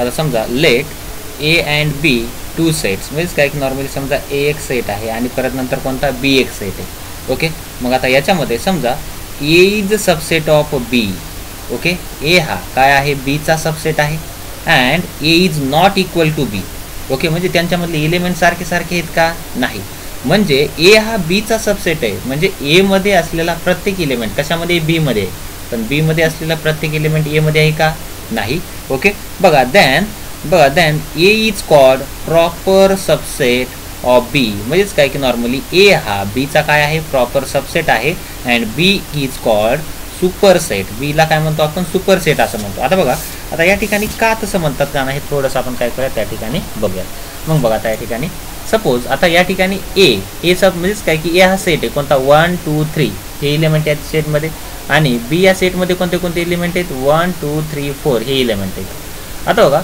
आता समजा let A and B two sets, म्हणजे काय की नॉर्मली समजा ए एक सेट आहे आणि परत नंतर कोणता बी एक सेट आहे. ओके, मग आता याच्यामध्ये समजा A is subset of B. Okay, A हा काय आहे, बीचा सबसेट आहे and A is not equal to B. Okay, म्हणजे त्यांच्यामधले एलिमेंट सारखे सारखे आहेत का, नाही. म्हणजे ए हा बीचा सबसेट आहे, म्हणजे ए मध्ये असलेला प्रत्येक एलिमेंट कशामध्ये, बी मध्ये, पण बी मध्ये असलेला प्रत्येक एलिमेंट ए मध्ये आहे का, नाही. ओके, बघा then A is called proper subset of B, म्हणजेच काय की नॉर्मली ए हा बीचा काय आहे, प्रॉपर सबसेट आहे and B is called superset. बीला काय म्हणतो आपण, सुपर सेट असं म्हणतो. आता बघा, आता या ठिकाणी का तसं म्हणतात का नाही, थोडंसं आपण काय करूया त्या ठिकाणी बघूया. मग बघा, आता या ठिकाणी सपोज आता या ठिकाणी ए सब म्हणजेच काय की ए हा सेट आहे कोणता, 1 2 3 हे एलिमेंट आहेत सेटमध्ये, आणि बी या सेटमध्ये कोणते कोणते एलिमेंट आहेत, 1 2 3 4 हे एलिमेंट आहेत. आता बघा,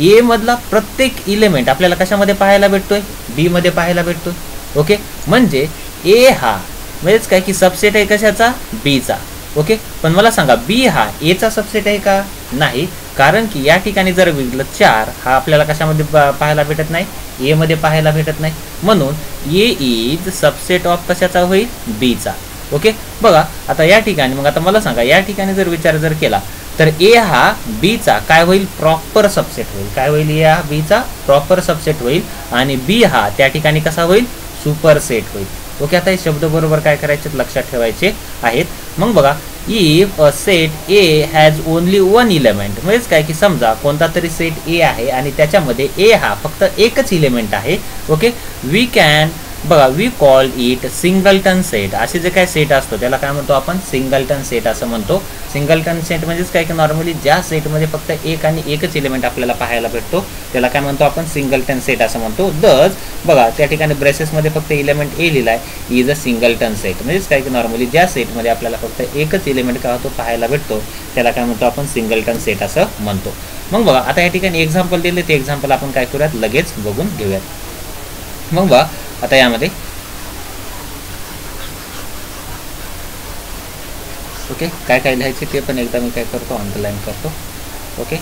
ए मधला प्रत्येक एलिमेंट आपल्याला कशामध्ये पाहायला भेटतोय, बी मध्ये पाहायला भेटतोय. ओके, म्हणजे ए हा म्हणजेच काय की सबसेट आहे कशाचा, बीचा. ओके, पण मला सांगा बी हा एचा सबसेट आहे का, नाही. कारण की या ठिकाणी जर बघितलं 4 हा आपल्याला कशामध्ये पाहायला भेटत नाही, ए मध्ये पाहायला भेटत नाही, म्हणून ए इज सबसेट ऑफ कशाचा होईल, बीचा. ओके, बघा आता या ठिकाणी मग आता मला सांगा, या ठिकाणी जर विचार जर केला तर ए हा बीचा काय होईल, प्रॉपर सबसेट होईल. काय होईल, ए हा बीचा प्रॉपर सबसेट होईल आणि बी हा त्या ठिकाणी कसा होईल, सुपर सेट होईल. ओके, आता हे शब्द बरोबर काय करायचे, लक्षात ठेवायचे आहेत. मग बघा, if a set A has only one element, म्हणजेच काय की समजा कोणता तरी सेट ए आहे आणि त्याच्यामध्ये ए हा फक्त एकच इलेमेंट आहे. ओके, वी कॅन बघा we call it singleton set. असे जे काय सेट असतो त्याला काय म्हणतो आपण, सिंगलटन सेट असं म्हणतो. सिंगलटन सेट म्हणजेच काय की नॉर्मली ज्या सेटमध्ये फक्त एक आणि एकच एलिमेंट आपल्याला पाहायला भेटतो त्याला काय म्हणतो आपण, सिंगलटन सेट असं म्हणतो. दस बघा त्या ठिकाणी ब्रेसेसमध्ये फक्त एलिमेंट ए लिहिलाय, इज अ सिंगलटन सेट, म्हणजेच काय की नॉर्मली ज्या सेटमध्ये आपल्याला फक्त एकच एलिमेंट काय होतो पाहायला भेटतो त्याला काय म्हणतो आपण, सिंगलटन सेट असं म्हणतो. मग बघा आता या ठिकाणी एक्झाम्पल दिले, ते एक्झाम्पल आपण काय करूयात, लगेच बघून घेऊयात. मग बघा आता यामध्ये ओके काय काय लिहायचे ते पण एकदा मी काय करतो, अंडरलाईन करतो. ओके,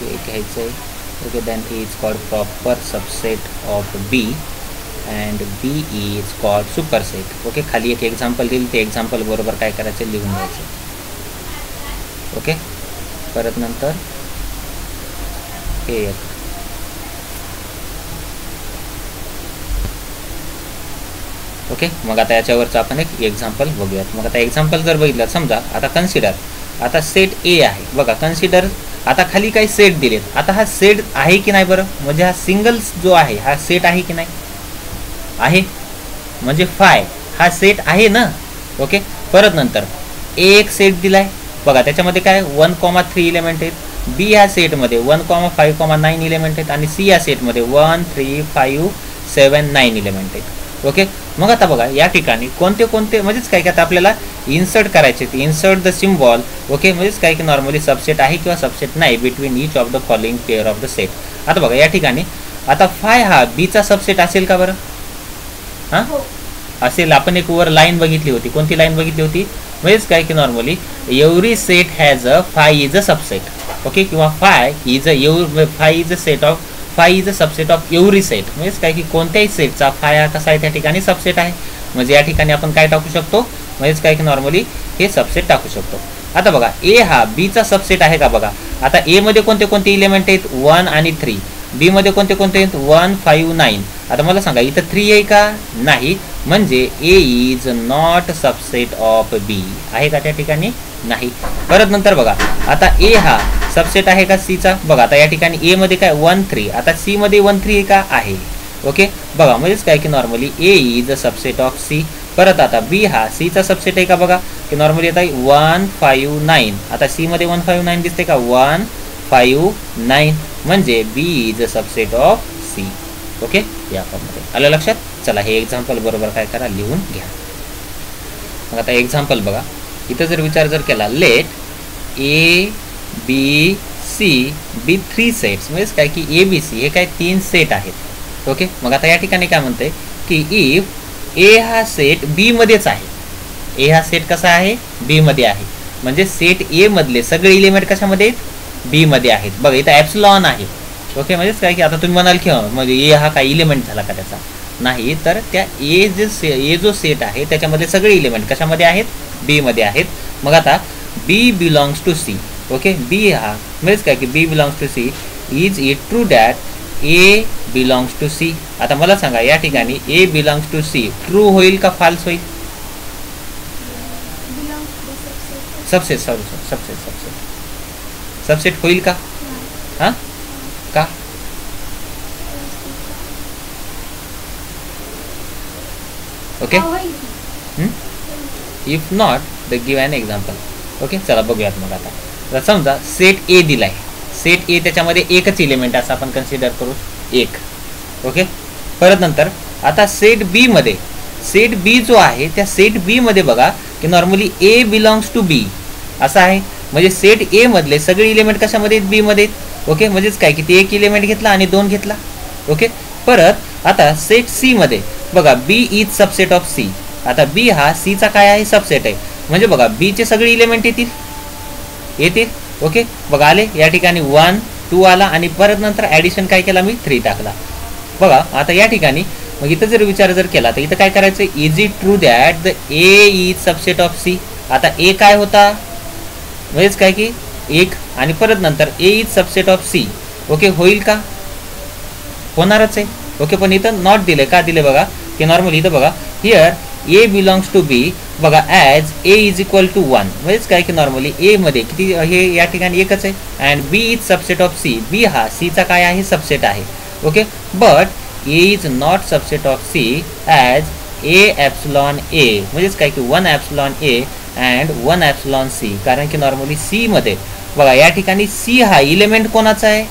हे घ्यायचं आहे. Okay, then A is called proper subset of B and B is called superset. Okay, खाली एक एक्झाम्पल दिली, ते एक्झाम्पल बरोबर काय करायचं, लिहून घ्यायचं. ओके, परत नंतर हे एक. ओके, मग आता याच्यावरचं आपण एक एक्झाम्पल बघूयात. मग आता एक्झाम्पल जर बघितलं, समजा आता कन्सिडर, आता सेट ए आहे बघा, कन्सिडर आता खाली काही सेट दिलेत. आता हा सेट आहे की नाही बरं, म्हणजे हा सिंगल जो आहे हा सेट आहे की नाही, आहे, म्हणजे फाय हा सेट आहे ना. ओके, परत नंतर ए एक सेट दिलाय बघा, त्याच्यामध्ये काय 1,3 एलिमेंट आहेत. बी या सेटमध्ये 1,5,9 एलिमेंट आहेत आणि सी या सेटमध्ये 1 3 5 7 9 एलिमेंट आहेत. ओके, मग आता बघा या ठिकाणी कोणते कोणते म्हणजेच काय की आता आपल्याला इन्सर्ट करायचे, इन्सर्ट द सिम्बॉल. ओके, म्हणजेच काय की नॉर्मली सबसेट आहे किंवा सबसेट नाही between each of the following pair of the set. आता बघा या ठिकाणी आता फाय हा बीचा सबसेट असेल का बरं, हां असेल. आपण एक वर लाईन बघितली होती, कोणती लाईन बघितली होती, म्हणजेच काय की normally every set has a phi is a subset. Okay, किंवा phi is a set of phi is a subset of every set, म्हणजेच काय की कोणत्याही सेटचा फाय हा कसा आहे त्या ठिकाणी सबसेट आहे. म्हणजे या ठिकाणी आपण काय टाकू शकतो, म्हणजेच काय की नॉर्मली हे सबसेट टाकू शकतो. आता बघा ए हा बीचा सबसेट आहे का बघा. आता ए मध्ये कोणते कोणते एलिमेंट आहेत, 1 आणि 3. बी मध्ये कोणते कोणते आहेत, 1 5 9. आता मला सांगा इथं 3 आहे का, नाही, म्हणजे ए इज नॉट सबसेट ऑफ बी, आहे का त्या ठिकाणी, नाही. परत नंतर बघा आता ए हा सबसेट आहे का सीचा, बघा आता या ठिकाणी ए मध्ये काय 1 3, आता सी मध्ये 1 3 आहे का, आहे. ओके, बघा म्हणजेच काय की normally A is a subset of C. परत आता बी हा सीचा सबसेट आहे का बघा, की नॉर्मली आता 1 5 9. आता सी मध्ये 1 5 9 दिसते का, 1 5 9, म्हणजे B is a subset of C. Okay, या फॉर्ममध्ये आलं लक्षात. चला हे एक्झाम्पल बरोबर काय करा, लिहून घ्या. मग आता एक्झाम्पल बघा, इथं जर विचार जर केला, let A B C be 3 sets, म्हणजे काय की ए बी सी हे काय 3 सेट आहेत. ओके, मग आता या ठिकाणी काय म्हणते की इफ ए हा सेट बी मध्येच आहे, ए हा सेट कसा आहे, बी मध्ये आहे, म्हणजे सेट ए मधले सगळे एलिमेंट कशामध्ये आहेत, बी मध्ये आहेत. बघा इथं ॲप्सिलॉन आहे. ओके, म्हणजेच काय की आता तुम्ही म्हणाल की म्हणजे ए हा काय इलिमेंट झाला का त्याचा, नाही. तर त्या ए जो सेट आहे त्याच्यामध्ये सगळे इलिमेंट कशामध्ये आहेत, बी मध्ये आहेत. मग आता B belongs to C. Okay, B हा म्हणजेच काय की B belongs to C. Is it true that A belongs to C. आता मला सांगा या ठिकाणी A belongs to C true होईल का फाल्स होईल? सबसेट सबसेट होईल का? हां, का? Okay, if not the give an example. Okay, चला बघूयात. मग आता समजा सेट ए दिलाय. सेट ए त्याच्यामध्ये एकच इलिमेंट असं आपण कन्सिडर करू, एक. ओके, परत नंतर आता सेट बी मध्ये, सेट बी जो आहे त्या सेट बी मध्ये बघा की नॉर्मली ए बिलॉंग्स टू बी असं आहे. म्हणजे सेट ए मधले सगळे इलिमेंट कशामध्ये आहेत, बी मध्ये. ओके, म्हणजेच काय की ते एक इलिमेंट घेतला आणि दोन घेतला. ओके, परत आता सेट सी मध्ये बघा बी इज सबसेट ऑफ सी. आता बी हा सी चा काय आहे, सबसेट आहे. म्हणजे बघा बी चे सगळे इलिमेंट येतील. ओके, बघा आले या ठिकाणी 1 2 आला आणि परत नंतर ॲडिशन काय केला मी, 3 टाकला. बघा आता या ठिकाणी मग इथं जर विचार जर केला तर इथं काय करायचं, is it true that the A is subset of C. आता ए काय होता, म्हणजेच काय की एक आणि परत नंतर A is subset of C. Okay, होईल का, होणारच आहे. ओके, पण इथं नॉट दिले का दिले बघा की नॉर्मली इथं बघा here A belongs to B. बघा as A is equal to 1. म्हणजेच काय की नॉर्मली ए मध्ये किती हे या ठिकाणी एकच आहे. And B is subset of C. B हा सी चा काय आहे, सबसेट आहे. Okay, but A is not subset of C as A epsilon A. म्हणजेच काय की 1 ॲप्सिलॉन ए अँड 1 ॲप्सिलॉन सी. कारण की नॉर्मली सी मध्ये बघा या ठिकाणी सी हा इलिमेंट कोणाचा आहे,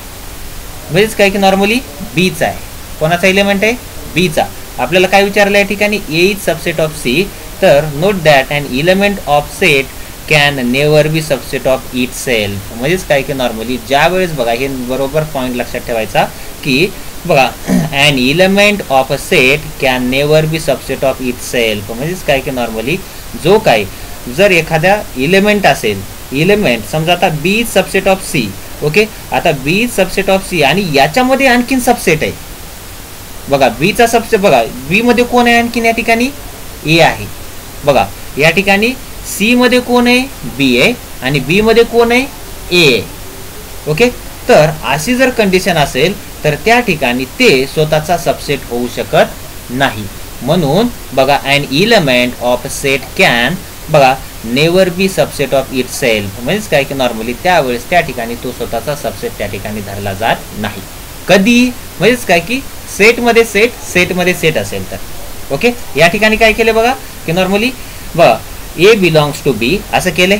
म्हणजेच काय की नॉर्मली बीचा आहे. कोणाचा इलिमेंट आहे, बीचा. आपल्याला काय विचारलं या ठिकाणी, A is subset of C. तर note that an element of set can never be subset of itself. म्हणजेच काय की नॉर्मली ज्या वेळेस बघा हे बरोबर पॉईंट लक्षात ठेवायचा की बघा an element of a set can never be subset of itself. म्हणजेच काय की नॉर्मली जो काय जर एखाद्या इलिमेंट असेल, इलिमेंट समजा आता बी सबसेट ऑफ सी. ओके, आता बी सबसेट ऑफ सी आणि याच्यामध्ये आणखीन सबसेट आहे. बघा बीचा सबसेट, बघा बी मध्ये कोण आहे आणखीन या ठिकाणी, ए आहे. बघा या ठिकाणी सी मध्ये कोण आहे, बी आहे आणि बी मध्ये कोण आहे, ए आहे. ओके, तर अशी जर कंडिशन असेल तर त्या ठिकाणी ते स्वतःचा सबसेट होऊ शकत नाही. म्हणून बघा an element of set can बघा never be subset of itself. म्हणजेच काय की नॉर्मली त्यावेळेस त्या ठिकाणी तो स्वतःचा सबसेट त्या ठिकाणी धरला जात नाही. कधी, म्हणजेच काय की सेटमध्ये सेट असेल तर. ओके, या ठिकाणी काय केलं बघा की नॉर्मली बघा ए बिलॉंग्स टू बी असं केलंय.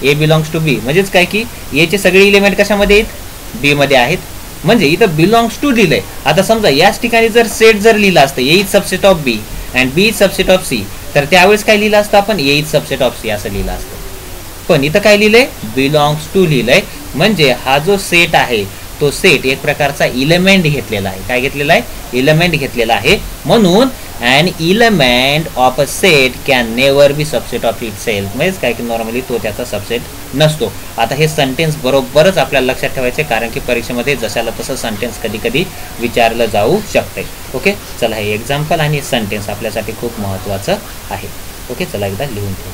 ए बिलॉंग्स टू बी म्हणजेच काय की ए चे सगळे इलिमेंट कशामध्ये आहेत, बी मध्ये आहेत. म्हणजे इथं बिलॉंग्स टू दिलंय. आता समजा याच ठिकाणी जर सेट जर लिहिलं असतं A is subset of B and B is subset of C, तर त्यावेळेस काय लिहिलं असतं आपण, A is subset of C असं लिहिलं असतं. पण इथं काय लिहिलंय, बिलॉंग्स टू लिहिलंय. म्हणजे हा जो सेट आहे तो सेट एक प्रकारचा इलिमेंट घेतलेला आहे. काय घेतलेला आहे, इलिमेंट घेतलेला आहे. म्हणून an element of a set can never be subset of itself. म्हणजेच काय की नॉर्मली तो त्याचा सबसेट नसतो. आता हे सेंटेन्स बरोबरच आपल्याला लक्षात ठेवायचे, कारण की परीक्षेमध्ये जशाला तसं सेंटेन्स कधी कधी विचारलं जाऊ शकते. ओके, चला हे एक्झाम्पल आणि सेंटेन्स आपल्यासाठी खूप महत्त्वाचं आहे. ओके, चला एकदा लिहून ठेवू.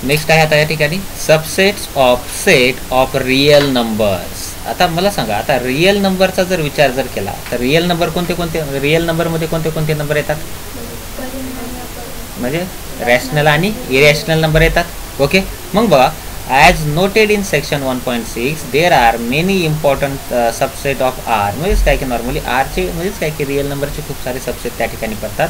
नेक्स्ट आहे आता या ठिकाणी subsets of set of real numbers. आता मला सांगा, आता रिअल नंबरचा जर विचार जर केला तर रिअल नंबर कोणते कोणते, रिअल नंबरमध्ये कोणते कोणते नंबर येतात, म्हणजे रॅशनल आणि इरॅशनल नंबर येतात. ओके, मग बघा as noted in section 1.6 there are many important subset of R. म्हणजेच काय की नॉर्मली आरचे म्हणजेच काय की रिअल नंबरचे खूप सारे सबसेट त्या ठिकाणी पडतात.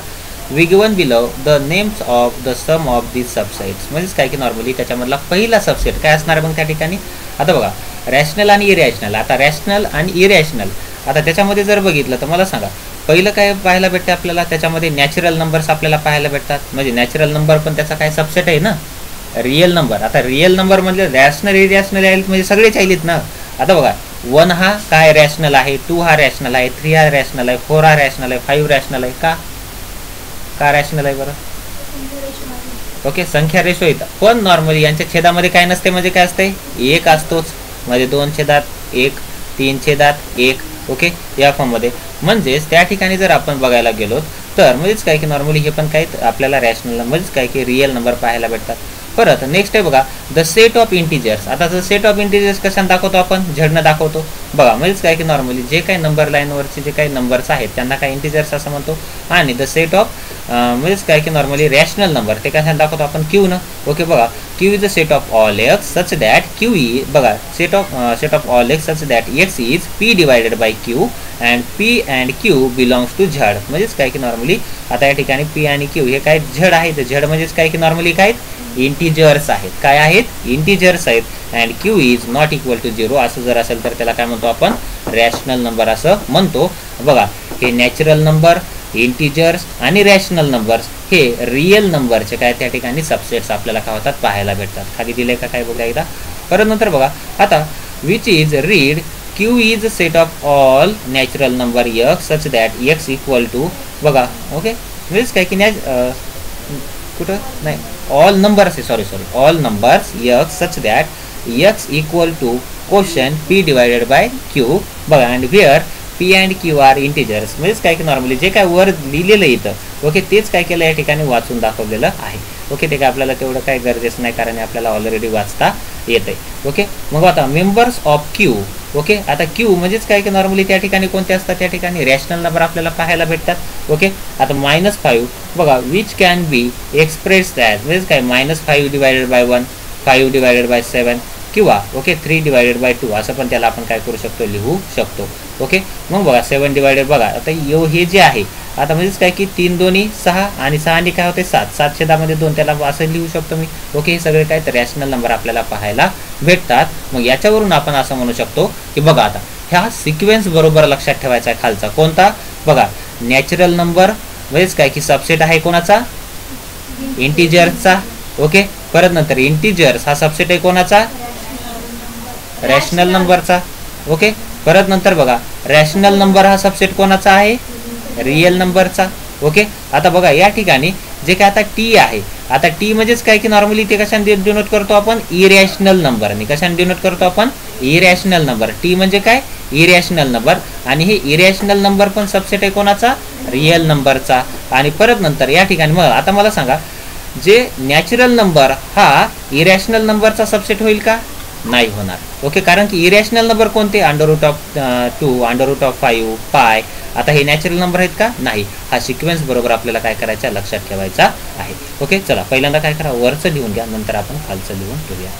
We given below the names of the some of these subsets. म्हणजेच काय की नॉर्मली त्याच्यामधला पहिला सबसेट काय असणार मग त्या ठिकाणी. आता बघा रॅशनल आणि इरॅशनल. आता रॅशनल आणि इरॅशनल आता त्याच्यामध्ये जर बघितलं तर मला सांगा पहिलं काय पाहायला भेटते आपल्याला, त्याच्यामध्ये नॅचरल नंबर्स आपल्याला पाहायला भेटतात. म्हणजे नॅचरल नंबर पण त्याचा काय सबसेट आहे ना, रिअल नंबर. आता रिअल नंबर म्हणजे रॅशनल इरॅशनल आहेत म्हणजे सगळेच आहेत ना. आता बघा 1 हा काय रॅशनल आहे, 2 हा रॅशनल आहे, 3 हा रॅशनल आहे, 4 हा रॅशनल आहे, 5 रॅशनल आहे. का रॅशनल आहे बरं, ओके, संख्या रेशो येतं, पण नॉर्मली यांच्या छेदामध्ये काय नसते, म्हणजे काय असते, एक असतोच, म्हणजे 2/1, 3/1. ओके, या फॉर्ममध्ये. म्हणजेच त्या ठिकाणी जर आपण बघायला गेलो तर म्हणजेच काय की नॉर्मली हे पण काही आपल्याला रॅशनल म्हणजेच काय की रिअल नंबर पाहायला भेटतात. परत नेक्स्ट आहे बघा, द सेट ऑफ इंटिजर्स. आता जर सेट ऑफ इंटिजर्स कशाने दाखवतो आपण, झडनं दाखवतो बघा. म्हणजेच काय की नॉर्मली जे काही नंबर लाईनवरचे जे काही नंबर्स आहेत त्यांना काय इंटिजर्स असं म्हणतो. आणि द सेट ऑफ म्हणजेच काय की नॉर्मली रॅशनल नंबर ते कशाने दाखवतो आपण, क्यू न. ओके, बघा, Q is the set of all x such that Q E, बघा, set of all x such that x is p divided by q and p and q belongs to Z. म्हणजेच काय की normally आता या ठिकाणी P आणि Q हे काय झड आहेत. झड म्हणजेच काय की नॉर्मली काय इंटिजर्स आहेत. काय आहेत, इंटिजर्स आहेत. And Q is not equal to 0 असं जर असेल तर त्याला काय म्हणतो आपण, रॅशनल नंबर असं म्हणतो. बघा, हे नॅचरल नंबर, इंटिजर्स आणि रॅशनल नंबर्स हे रिअल नंबरचे काय त्या ठिकाणी सबसेट्स आपल्याला काय होतात पाहायला भेटतात. खाली दिले का काय बघा एकदा. परत नंतर बघा आता, which is read Q is set of all natural number x such that x equal to, बघा, ओके, म्हणजेच काय की कुठं नाही, ऑल नंबर्स आहे, sorry all numbers x such that x equal to quotient p divided by q. बघा, and where p and q are integers. म्हणजेच काय की नॉर्मली जे काय वर लिहिलेलं इथं, ओके, तेच काय केलं या ठिकाणी वाचून दाखवलेलं आहे. ओके, ते काय आपल्याला तेवढं काय गरजेचं नाही, कारण आपल्याला ऑलरेडी वाचता येते. ओके, मग आता मेंबर्स ऑफ क्यू. ओके, आता क्यू म्हणजेच काय की नॉर्मली त्या ठिकाणी कोणते असतात, त्या ठिकाणी रॅशनल नंबर आपल्याला पाहायला भेटतात. ओके, आता -5 बघा, which can be expressed as, म्हणजेच काय -5 डिवायडेड बाय 1, 5 डिवायडेड बाय 7 किंवा ओके 3 डिवायडेड बाय 2 असं पण त्याला आपण काय करू शकतो, लिहू शकतो. ओके, मग बघा 7 डिवायडेड, बघा आता हे जे आहे आता म्हणजेच काय की 3 2 6 आणि 6 काय होते 7, 7 छेदामध्ये 2 त्याला असं लिहू शकतो मी. ओके, हे सगळे काय तर रॅशनल नंबर आपल्याला पाहायला भेटतात. मग याच्यावरून आपण असं म्हणू शकतो की बघा आता ह्या सिक्वेन्स बरोबर लक्षात ठेवायचा आहे खालचा कोणता, बघा, नॅचरल नंबर म्हणजेच काय की सबसेट आहे कोणाचा, इंटिजर्सचा. ओके, परत नंतर इंटिजर्स हा सबसेट आहे कोणाचा, रॅशनल नंबरचा. ओके, परत नंतर बघा रॅशनल नंबर हा सबसेट कोणाचा आहे, रिअल नंबरचा. ओके, आता बघा या ठिकाणी जे काय आता टी आहे, आता टी म्हणजेच काय की नॉर्मली ते कशाने डिनोट करतो आपण, इरॅशनल नंबरने. कशाने डिनोट करतो आपण, इरॅशनल नंबर. टी म्हणजे काय, इरॅशनल नंबर. आणि हे इरॅशनल नंबर पण सबसेट आहे कोणाचा, रिअल नंबरचा. आणि परत नंतर या ठिकाणी मग आता मला सांगा, जे नॅचरल नंबर हा इरॅशनल नंबरचा सबसेट होईल का, नाही होणार. ओके, कारण की इरॅशनल नंबर कोणते, √2, √5, पाय. आता हे नॅचरल नंबर आहेत का, नाही. हा सिक्वेन्स बरोबर आपल्याला काय करायचा, लक्षात ठेवायचा आहे. ओके, चला पहिल्यांदा काय करा, वरचं लिहून घ्या, नंतर आपण खालचं लिहून ठेवूया.